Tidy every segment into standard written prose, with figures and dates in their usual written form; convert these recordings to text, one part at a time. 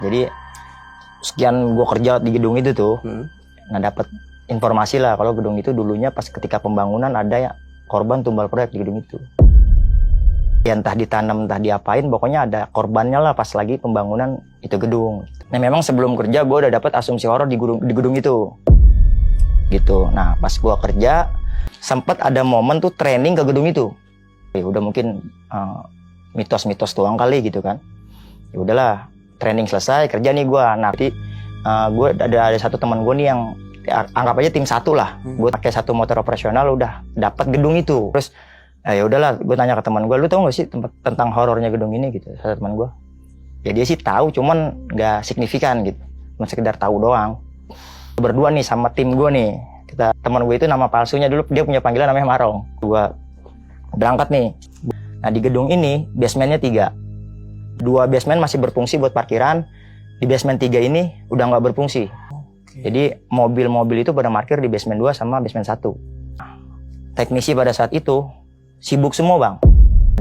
Jadi sekian gue kerja di gedung itu tuh, nah dapat informasi lah kalau gedung itu dulunya pas ketika pembangunan ada ya korban tumbal proyek di gedung itu. Ya entah ditanam entah diapain, pokoknya ada korbannya lah pas lagi pembangunan itu gedung. Nah memang sebelum kerja gue udah dapat asumsi horor di gedung itu, gitu. Nah pas gue kerja sempat ada momen tuh training ke gedung itu. Ya udah mungkin mitos-mitos doang kali gitu kan. Ya udahlah, training selesai kerja nih gue. Nanti gue ada satu teman gue nih yang anggap aja tim satu lah. Gue pakai satu motor operasional udah dapat gedung itu. Terus ya udahlah, gue tanya ke teman gue, lu tahu nggak sih tentang horornya gedung ini gitu? Kata teman gue, ya dia sih tahu, cuman nggak signifikan gitu, cuma sekedar tahu doang. Berdua nih sama tim gue nih, kita teman gue itu nama palsunya dulu dia punya panggilan namanya Marong. Gue berangkat nih. Nah di gedung ini basementnya 3, 2 basement masih berfungsi buat parkiran, di basement 3 ini udah nggak berfungsi. Jadi mobil-mobil itu pada parkir di basement 2 sama basement 1. Teknisi pada saat itu sibuk semua bang.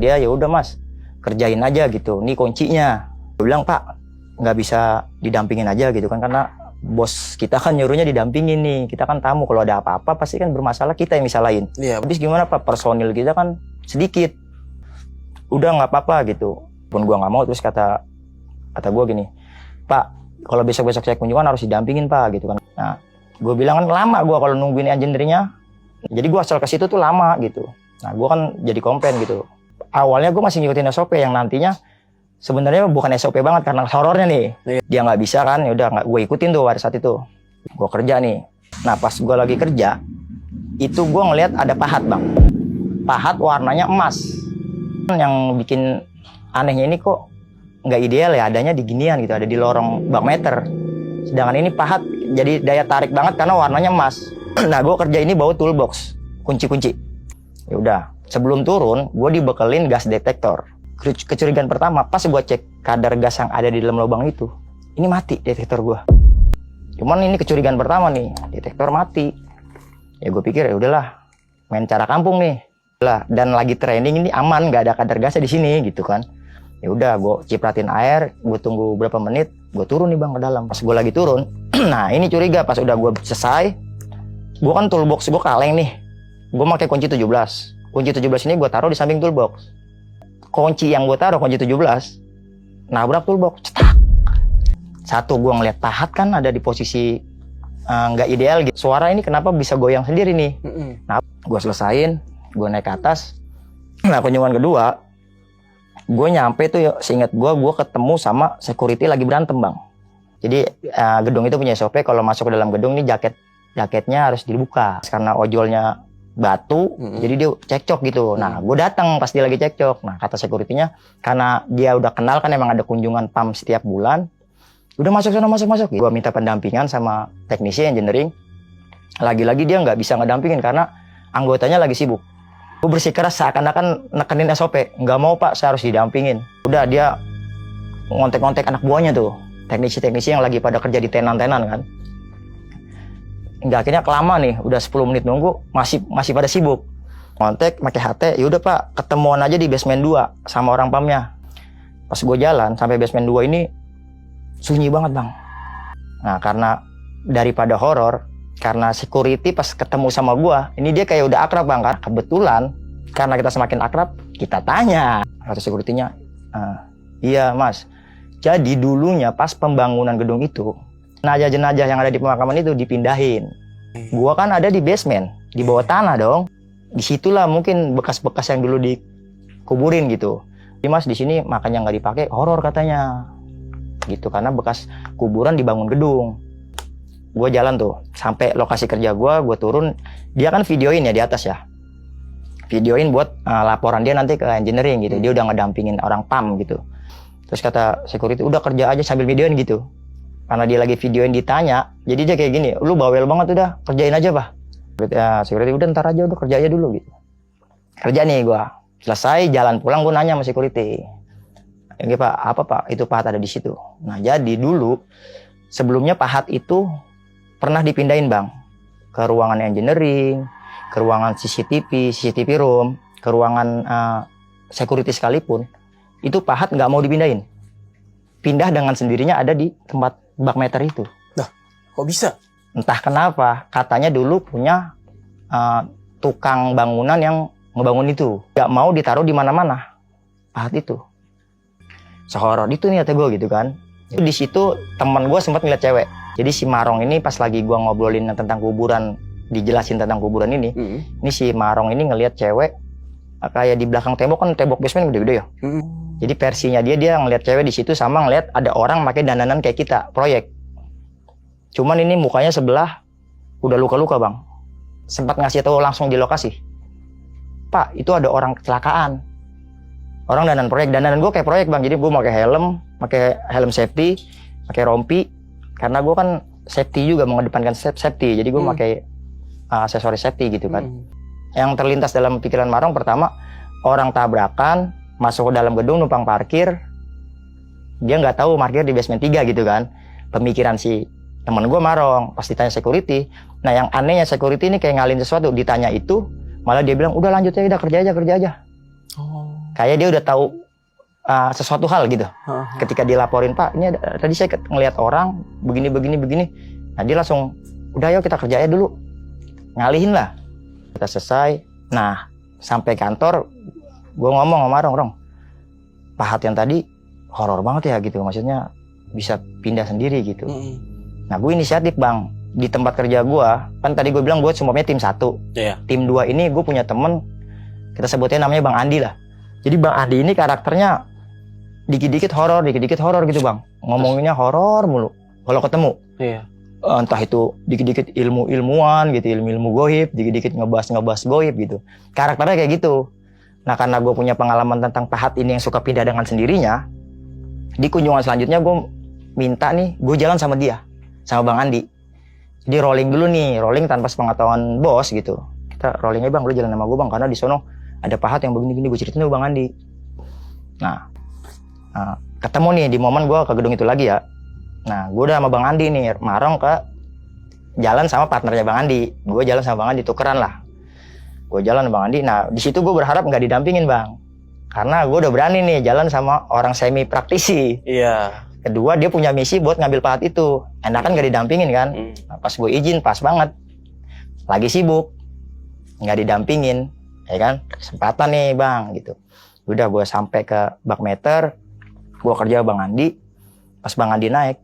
Dia ya udah mas, kerjain aja gitu. Ini kuncinya. Gue bilang pak, nggak bisa didampingin aja gitu kan, karena bos kita kan nyuruhnya didampingin nih. Kita kan tamu, kalau ada apa-apa pasti kan bermasalah kita yang misalahin. Iya. Habis gimana pak, personil kita kan sedikit. Udah nggak apa-apa gitu. Pun gue nggak mau, terus kata gue gini, pak kalau besok-besok saya kunjungan harus didampingin pak gitu kan. Nah gue bilang kan lama gue kalau nungguin engineer-nya. Jadi gue asal ke situ tuh lama gitu. Nah, gue kan jadi komplain gitu. Awalnya gue masih ngikutin SOP yang nantinya sebenarnya bukan SOP banget karena horornya nih. Dia nggak bisa kan, ya udah nggak gue ikutin tuh pada saat itu. Gue kerja nih. Nah, pas gue lagi kerja, itu gue ngeliat ada pahat bang. Pahat warnanya emas. Yang bikin anehnya ini kok nggak ideal ya, adanya di ginian gitu, ada di lorong bak meter. Sedangkan ini pahat jadi daya tarik banget karena warnanya emas. Nah, gue kerja ini bawa toolbox, kunci-kunci. Ya udah, sebelum turun, gue dibekelin gas detektor. Kecurigaan pertama, pas gue cek kadar gas yang ada di dalam lubang itu, ini mati detektor gue. Cuman ini kecurigaan pertama nih, detektor mati. Ya gue pikir ya udahlah, main cara kampung nih. Lah, dan lagi training ini aman, nggak ada kadar gasnya di sini gitu kan. Ya udah, gue cipratin air, gue tunggu berapa menit, gue turun nih bang ke dalam. Pas gue lagi turun, nah ini curiga pas udah gue selesai, gue kan toolbox gue kaleng nih. Gue pakai kunci 17. Kunci 17 ini gue taruh di samping toolbox. Kunci yang gue taruh, kunci 17, nabrak toolbox. Cetak. Satu, gue ngeliat pahat kan ada di posisi nggak ideal gitu. Suara ini kenapa bisa goyang sendiri nih? Nah, gue selesain, gue naik ke atas. Nah, kunjungan kedua, gue nyampe tuh ya, seingat gue ketemu sama security lagi berantem bang. Jadi gedung itu punya SOP, kalau masuk ke dalam gedung ini jaketnya harus dibuka. Karena ojolnya batu, jadi dia cekcok gitu. Nah, gue datang pas dia lagi cekcok. Nah, kata security-nya, karena dia udah kenal kan emang ada kunjungan PAM setiap bulan. Udah masuk sana, masuk. Gue minta pendampingan sama teknisi engineering. Lagi-lagi dia nggak bisa ngedampingin karena anggotanya lagi sibuk. Gue bersikeras seakan-akan nekenin SOP. Nggak mau pak, saya harus didampingin. Udah dia ngontek-ngontek anak buahnya tuh. Teknisi-teknisi yang lagi pada kerja di tenan-tenan kan. Enggak, akhirnya kelama nih, udah 10 menit nunggu, masih pada sibuk. Kontak, pakai HT, yaudah pak, ketemuan aja di basement 2 sama orang PAM-nya. Pas gue jalan sampai basement 2 ini, sunyi banget bang. Nah karena daripada horor, karena security pas ketemu sama gue, ini dia kayak udah akrab bang kan. Kebetulan, karena kita semakin akrab, kita tanya. Kata security-nya, iya mas, jadi dulunya pas pembangunan gedung itu, jenazah-jenazah yang ada di pemakaman itu dipindahin. Gua kan ada di basement, di bawah tanah dong. Disitulah mungkin bekas-bekas yang dulu dikuburin gitu. Jadi mas di sini makanya nggak dipakai, horor katanya. Gitu karena bekas kuburan dibangun gedung. Gua jalan tuh sampai lokasi kerja gua turun. Dia kan videoin ya di atas ya. Videoin buat laporan dia nanti ke engineering gitu. Dia udah ngedampingin orang PAM gitu. Terus kata security, udah kerja aja sambil videoin gitu. Karena dia lagi videoin ditanya, jadi dia kayak gini, lu bawel banget udah, kerjain aja pak. Ya security, udah ntar aja, udah kerja aja dulu gitu. Kerja nih gua, selesai jalan pulang gua nanya sama security. Ya pak, apa pak, itu pahat ada di situ. Nah jadi dulu, sebelumnya pahat itu pernah dipindahin bang. Ke ruangan engineering, ke ruangan CCTV room, ke ruangan security sekalipun. Itu pahat nggak mau dipindahin. pindah dengan sendirinya ada di tempat bak meter itu. Nah, kok bisa? Entah kenapa, katanya dulu punya tukang bangunan yang ngebangun itu. Gak mau ditaruh di mana-mana pahat itu. Sehoror itu nih kata gue gitu kan. Di situ teman gue sempat ngeliat cewek. Jadi si Marong ini pas lagi gue ngobrolin tentang kuburan, dijelasin tentang kuburan ini, ini si Marong ini ngeliat cewek kayak di belakang tembok, kan tembok basement gede-gede ya. Jadi versinya dia ngeliat cewek di situ sama ngeliat ada orang pakai dandanan kayak kita, proyek. Cuman ini mukanya sebelah udah luka-luka bang. Sempat ngasih tahu langsung di lokasi. Pak, itu ada orang kecelakaan. Orang dandanan proyek, dandanan gue kayak proyek bang. Jadi gue pakai helm safety, pakai rompi. Karena gue kan safety juga, mengedepankan safety. Jadi gue pakai aksesoris safety gitu kan. Yang terlintas dalam pikiran Marong pertama, orang tabrakan, masuk ke dalam gedung, numpang parkir. Dia nggak tahu parkir di basement 3 gitu kan. Pemikiran si temen gue Marong, pas ditanya security. Nah yang anehnya security ini kayak ngalin sesuatu, ditanya itu, malah dia bilang, udah lanjut aja, udah kerja aja. Kayak dia udah tahu sesuatu hal gitu. Ketika dilaporin, Pak, ini tadi saya ngelihat orang begini. Nah dia langsung, udah yuk kita kerja aja dulu. Ngalihin lah. Kita selesai. Nah sampai kantor, gue ngomong sama Rong, pahat yang tadi horor banget ya gitu. Maksudnya bisa pindah sendiri gitu. Nah gue inisiatif bang. Di tempat kerja gue, kan tadi gue bilang gue semuanya tim 1. Tim 2 ini gue punya temen, kita sebutnya namanya Bang Andi lah. Jadi Bang Andi ini karakternya dikit-dikit horor gitu bang. Ngomonginnya horor mulu kalau ketemu. Entah itu dikit-dikit ilmuwan gitu, ilmu goib, dikit-dikit ngebahas goib gitu. Karakternya kayak gitu. Nah karena gue punya pengalaman tentang pahat ini yang suka pindah dengan sendirinya, di kunjungan selanjutnya gue minta nih, gue jalan sama dia, sama Bang Andi. Jadi rolling dulu nih, rolling tanpa sepengetahuan bos gitu. Kita rollingnya bang, lu jalan sama gue bang, karena di sono ada pahat yang begini-gini, gue ceritain tuh Bang Andi. Nah, ketemu nih di momen gue ke gedung itu lagi ya. Nah, gue udah sama Bang Andi nih, Marong ke jalan sama partnernya Bang Andi. Gue jalan sama Bang Andi, tukeran lah. Gue jalan sama Bang Andi. Nah, di situ gue berharap nggak didampingin bang, karena gue udah berani nih jalan sama orang semi praktisi. Kedua, dia punya misi buat ngambil pahat itu. Enakan nggak didampingin kan? Nah, pas gue izin, pas banget. Lagi sibuk, nggak didampingin. Ya kan, kesempatan nih bang gitu. Udah gue sampai ke bak meter, gue kerja Bang Andi. Pas Bang Andi naik,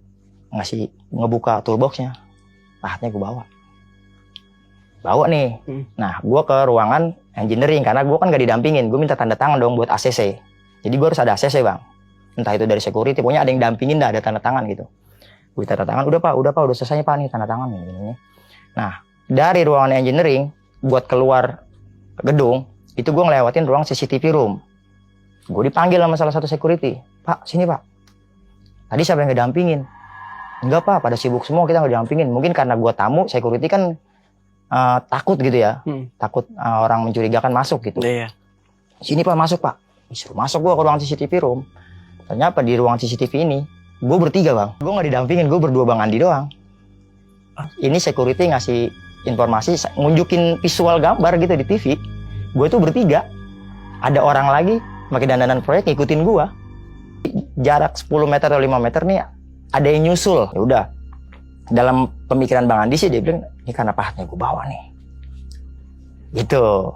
ngebuka toolboxnya, pahatnya gue bawa nih. Nah gue ke ruangan engineering, karena gue kan gak didampingin, gue minta tanda tangan dong buat ACC. Jadi gue harus ada ACC bang, entah itu dari security, pokoknya ada yang dampingin dah, ada tanda tangan gitu. Gue tanda tangan, udah pak, udah selesai pak nih tanda tangan ini. Nah dari ruangan engineering buat keluar gedung itu gue ngelewatin ruang CCTV room. Gue dipanggil sama salah satu security, Pak sini pak, tadi siapa yang ngedampingin? Enggak pak, pada sibuk semua, kita nggak didampingin. Mungkin karena gue tamu, security kan takut gitu ya, takut orang mencurigakan masuk gitu. Sini pak, masuk pak. Disuruh masuk gue ke ruang CCTV room. Ternyata di ruang CCTV ini gue bertiga bang, gue nggak didampingin, gue berdua Bang Andi doang. Ini security ngasih informasi, ngunjukin visual gambar gitu di TV. Gue tuh bertiga, ada orang lagi pakai dandanan proyek ngikutin gue. Jarak 10 meter atau 5 meter nih ada yang nyusul. Ya udah, dalam pemikiran Bang Andi sih dia bilang, ini karena pahatnya gue bawa nih. Gitu.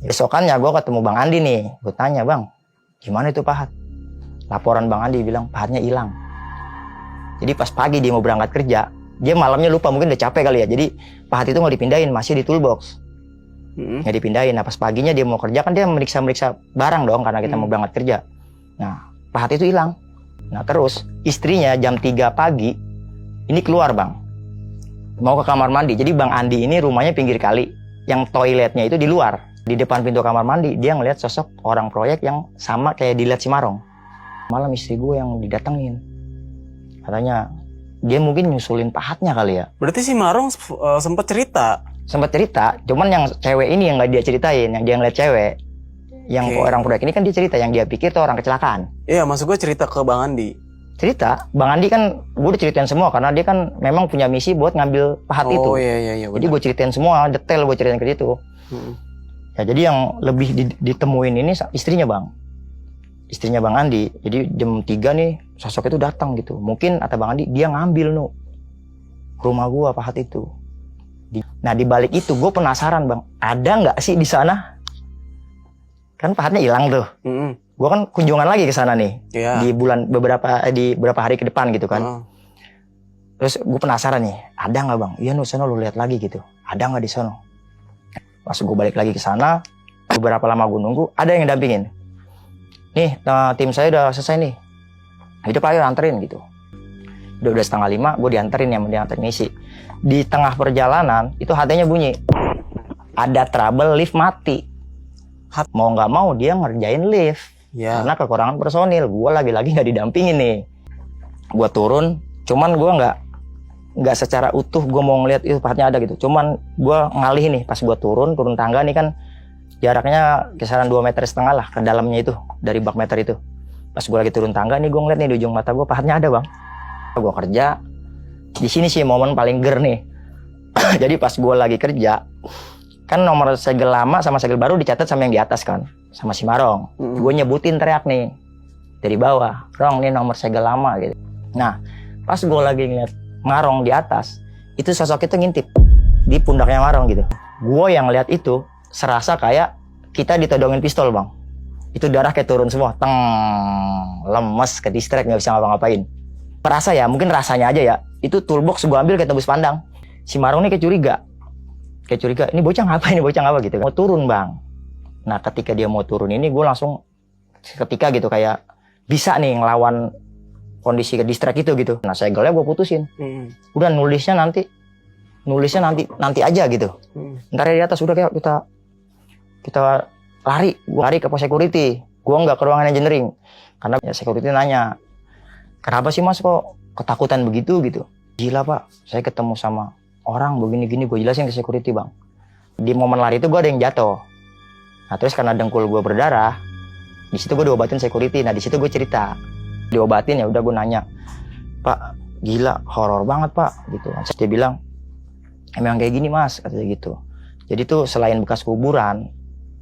Besokannya gue ketemu Bang Andi nih, gue tanya bang, gimana itu pahat? Laporan Bang Andi bilang pahatnya hilang. Jadi pas pagi dia mau berangkat kerja, dia malamnya lupa, mungkin udah capek kali ya. Jadi pahat itu nggak dipindahin, masih di toolbox. Nggak dipindahin. Nah pas paginya dia mau kerja, kan dia meriksa barang dong, karena kita mau berangkat kerja. Nah pahat itu hilang. Nah terus istrinya jam 3 pagi ini keluar bang, mau ke kamar mandi. Jadi Bang Andi ini rumahnya pinggir kali, yang toiletnya itu di luar. Di depan pintu kamar mandi dia ngeliat sosok orang proyek yang sama kayak dilihat si Marong. Malam istri gue yang didatengin, katanya dia mungkin nyusulin pahatnya kali ya. Berarti si Marong sempat cerita, cuman yang cewek ini yang nggak dia ceritain, yang dia ngeliat cewek. Yang orang proyek ini kan dia cerita, yang dia pikir tuh orang kecelakaan. Iya, maksud gue cerita ke Bang Andi. Cerita, Bang Andi kan gue udah ceritain semua, karena dia kan memang punya misi buat ngambil pahat itu. Iya. Jadi gue ceritain semua, detail gue ceritain ke situ. Ya jadi yang lebih ditemuin ini istrinya bang. istrinya Bang Andi. Jadi jam 3 nih sosok itu datang gitu. Mungkin kata Bang Andi dia ngambil rumah gua pahat itu. Nah di balik itu gue penasaran Bang, ada nggak sih di sana? Kan pahatnya hilang tuh. Gue kan kunjungan lagi ke sana nih. Di beberapa hari ke depan gitu kan. Terus gue penasaran nih, ada nggak Bang? Iya sana lu lihat lagi gitu. Ada nggak di sana? Pas gue balik lagi ke sana, beberapa lama gue nunggu, ada yang dampingin. Nih, tim saya udah selesai nih. Hidup ayo anterin gitu. Udah 4:30, gue dianterin isi. Di tengah perjalanan, itu HT-nya bunyi. Ada trouble lift mati. Mau nggak mau dia ngerjain lift. Karena kekurangan personil. Gue lagi-lagi nggak didampingin nih. Gue turun, cuman gue nggak secara utuh gue mau ngeliat itu pahatnya ada gitu. Cuman gue ngalih nih pas gue turun tangga nih kan jaraknya kisaran 2,5 meter lah ke dalamnya itu dari bak meter itu. Pas gue lagi turun tangga nih gue ngeliat nih di ujung mata gue pahatnya ada Bang. Gue kerja di sini sih momen paling ger nih. Jadi pas gue lagi kerja kan nomor segel lama sama segel baru dicatat sama yang di atas kan sama si Marong. Gue nyebutin teriak nih dari bawah, Rong nih nomor segel lama gitu. Nah pas gue lagi ngeliat Marong di atas, itu sosok itu ngintip di pundaknya Marong gitu. Gue yang lihat itu serasa kayak kita ditodongin pistol Bang. Itu darah kayak turun semua, teng, lemes, ke distract, nggak bisa ngapa-ngapain. Perasa ya, mungkin rasanya aja ya. Itu toolbox gue ambil kayak tembus pandang. Si Marong ini kayak curiga. Ini bocah ngapa gitu. Mau turun Bang. Nah ketika dia mau turun ini, gue langsung seketika gitu kayak bisa nih ngelawan kondisi ke distract itu gitu. Nah segelnya gue putusin. Udah nulisnya nanti aja gitu. Ntar di atas udah kayak kita lari. Gue lari ke pos security. Gue nggak ke ruangan engineering karena ya, security nanya, kenapa sih Mas kok ketakutan begitu gitu? Gila Pak, saya ketemu sama orang begini-gini. Gue jelasin ke security Bang. Di momen lari itu gue ada yang jatuh. Nah terus karena dengkul gue berdarah, di situ gue diobatin security. Nah di situ gue cerita. Diobatin ya udah gue nanya, Pak gila horor banget Pak gitu. Terus dia bilang emang kayak gini Mas katanya gitu. Jadi tuh selain bekas kuburan,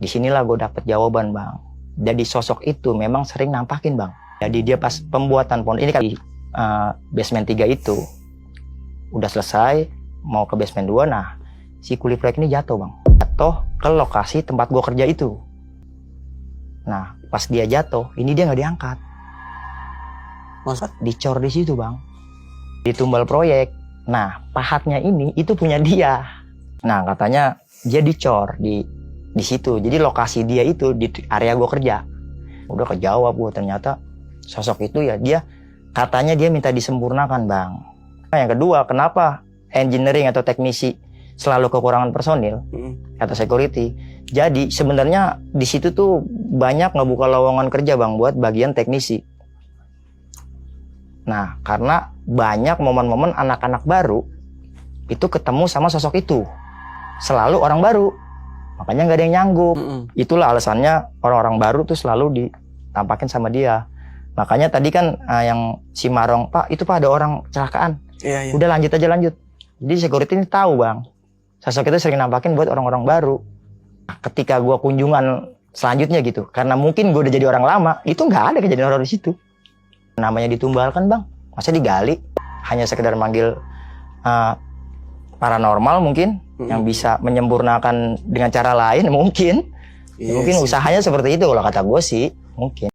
disinilah gue dapet jawaban Bang. Jadi sosok itu memang sering nampakin Bang. Jadi dia pas pembuatan pondok ini kan di basement 3 itu udah selesai mau ke basement 2. Nah si kuli proyek ini jatuh Bang, jatuh ke lokasi tempat gue kerja itu. Nah pas dia jatuh ini dia nggak diangkat. Dicor di situ Bang, ditumbal proyek. Nah pahatnya ini itu punya dia. Nah katanya dia dicor di situ. Jadi lokasi dia itu di area gue kerja. Udah kejawab gue, ternyata sosok itu ya dia katanya dia minta disempurnakan Bang. Nah, yang kedua, kenapa engineering atau teknisi selalu kekurangan personil? Kata security. Jadi sebenarnya di situ tuh banyak ngebuka lowongan kerja Bang buat bagian teknisi. Nah, karena banyak momen-momen anak-anak baru itu ketemu sama sosok itu. Selalu orang baru. Makanya nggak ada yang nyanggup. Itulah alasannya orang-orang baru tuh selalu ditampakin sama dia. Makanya tadi kan yang si Marong, Pak itu Pak ada orang kecelakaan. Udah lanjut aja. Jadi security ini tahu Bang. Sosok itu sering nampakin buat orang-orang baru. Ketika gua kunjungan selanjutnya gitu. Karena mungkin gua udah jadi orang lama. Itu nggak ada kejadian horor di situ. Namanya ditumbalkan Bang, masa digali? Hanya sekedar manggil paranormal mungkin yang bisa menyempurnakan dengan cara lain mungkin. Mungkin usahanya seperti itu kalau kata gue sih mungkin.